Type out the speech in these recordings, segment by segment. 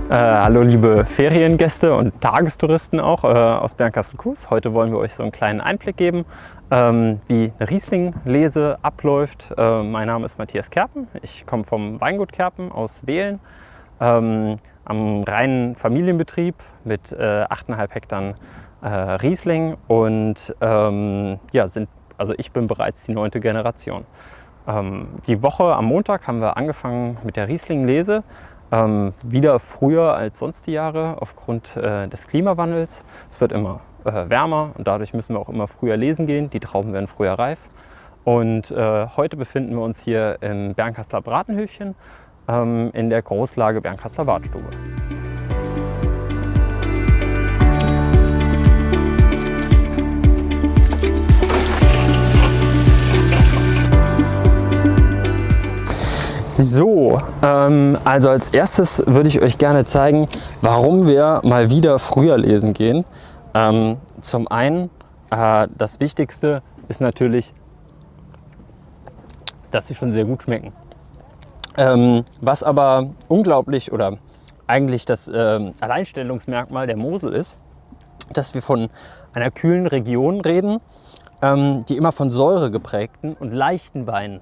Hallo liebe Feriengäste und Tagestouristen auch aus Bernkastel-Kues. Heute wollen wir euch so einen kleinen Einblick geben, wie eine Riesling-Lese abläuft. Mein Name ist Matthias Kerpen, ich komme vom Weingut Kerpen aus Wehlen, am reinen Familienbetrieb mit 8,5 Hektar Riesling und ich bin bereits die 9. Generation. Die Woche am Montag haben wir angefangen mit der Riesling-Lese. Wieder früher als sonst die Jahre aufgrund des Klimawandels. Es wird immer wärmer und dadurch müssen wir auch immer früher lesen gehen. Die Trauben werden früher reif. Und heute befinden wir uns hier im Bernkasteler Bratenhöfchen in der Großlage Bernkasteler Wartstube. So, also als erstes würde ich euch gerne zeigen, warum wir mal wieder früher lesen gehen. Zum einen, das Wichtigste ist natürlich, dass sie schon sehr gut schmecken. Was aber unglaublich oder eigentlich das Alleinstellungsmerkmal der Mosel ist, dass wir von einer kühlen Region reden, die immer von Säure geprägten und leichten Weinen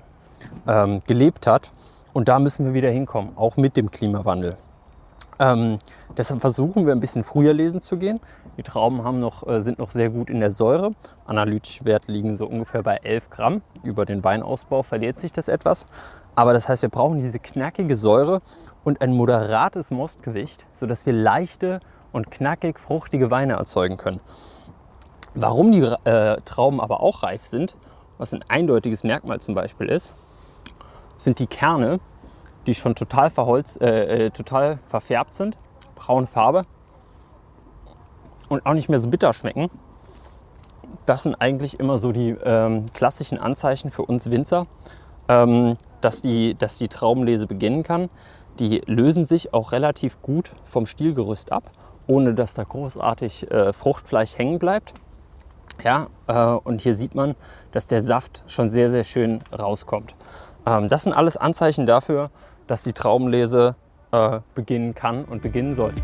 gelebt hat. Und da müssen wir wieder hinkommen, auch mit dem Klimawandel. Deshalb versuchen wir ein bisschen früher lesen zu gehen. Die Trauben sind noch sehr gut in der Säure. Analytische Werte liegen so ungefähr bei 11 Gramm. Über den Weinausbau verliert sich das etwas. Aber das heißt, wir brauchen diese knackige Säure und ein moderates Mostgewicht, sodass wir leichte und knackig fruchtige Weine erzeugen können. Warum die Trauben aber auch reif sind, was ein eindeutiges Merkmal zum Beispiel ist, sind die Kerne, die schon total verfärbt sind, braune Farbe und auch nicht mehr so bitter schmecken. Das sind eigentlich immer so die klassischen Anzeichen für uns Winzer, dass die Traubenlese beginnen kann. Die lösen sich auch relativ gut vom Stielgerüst ab, ohne dass da großartig Fruchtfleisch hängen bleibt. Ja, und hier sieht man, dass der Saft schon sehr, sehr schön rauskommt. Das sind alles Anzeichen dafür, dass die Traubenlese beginnen kann und beginnen sollte.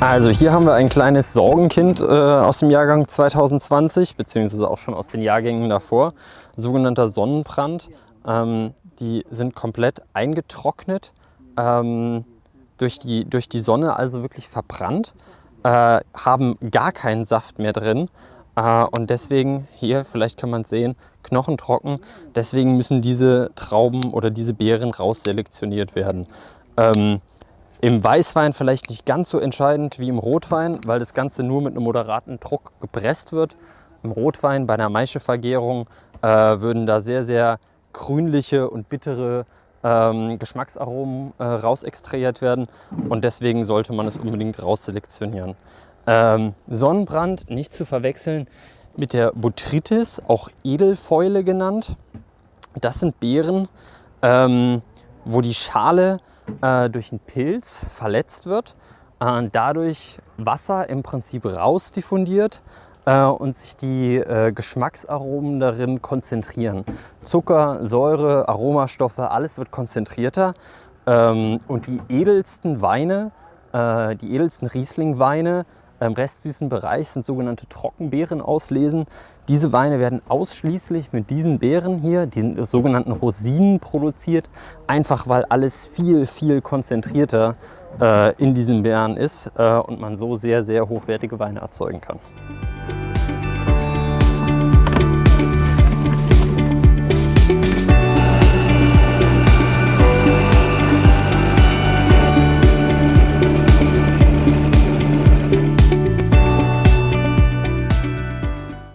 Also hier haben wir ein kleines Sorgenkind aus dem Jahrgang 2020, beziehungsweise auch schon aus den Jahrgängen davor, sogenannter Sonnenbrand. Die sind komplett eingetrocknet, durch die Sonne also wirklich verbrannt, haben gar keinen Saft mehr drin und deswegen, hier vielleicht kann man es sehen, knochentrocken, deswegen müssen diese Trauben oder diese Beeren rausselektioniert werden. Im Weißwein vielleicht nicht ganz so entscheidend wie im Rotwein, weil das Ganze nur mit einem moderaten Druck gepresst wird. Im Rotwein bei einer Maischevergärung würden da sehr, sehr grünliche und bittere Geschmacksaromen rausextrahiert werden und deswegen sollte man es unbedingt rausselektionieren. Sonnenbrand nicht zu verwechseln mit der Botrytis, auch Edelfäule genannt. Das sind Beeren, wo die Schale durch einen Pilz verletzt wird, dadurch Wasser im Prinzip rausdiffundiert und sich die Geschmacksaromen darin konzentrieren. Zucker, Säure, Aromastoffe, alles wird konzentrierter. Und die edelsten Weine, die edelsten Riesling-Weine im restsüßen Bereich sind sogenannte Trockenbeerenauslesen. Diese Weine werden ausschließlich mit diesen Beeren hier, den sogenannten Rosinen, produziert, einfach weil alles viel, viel konzentrierter in diesen Beeren ist und man so sehr, sehr hochwertige Weine erzeugen kann.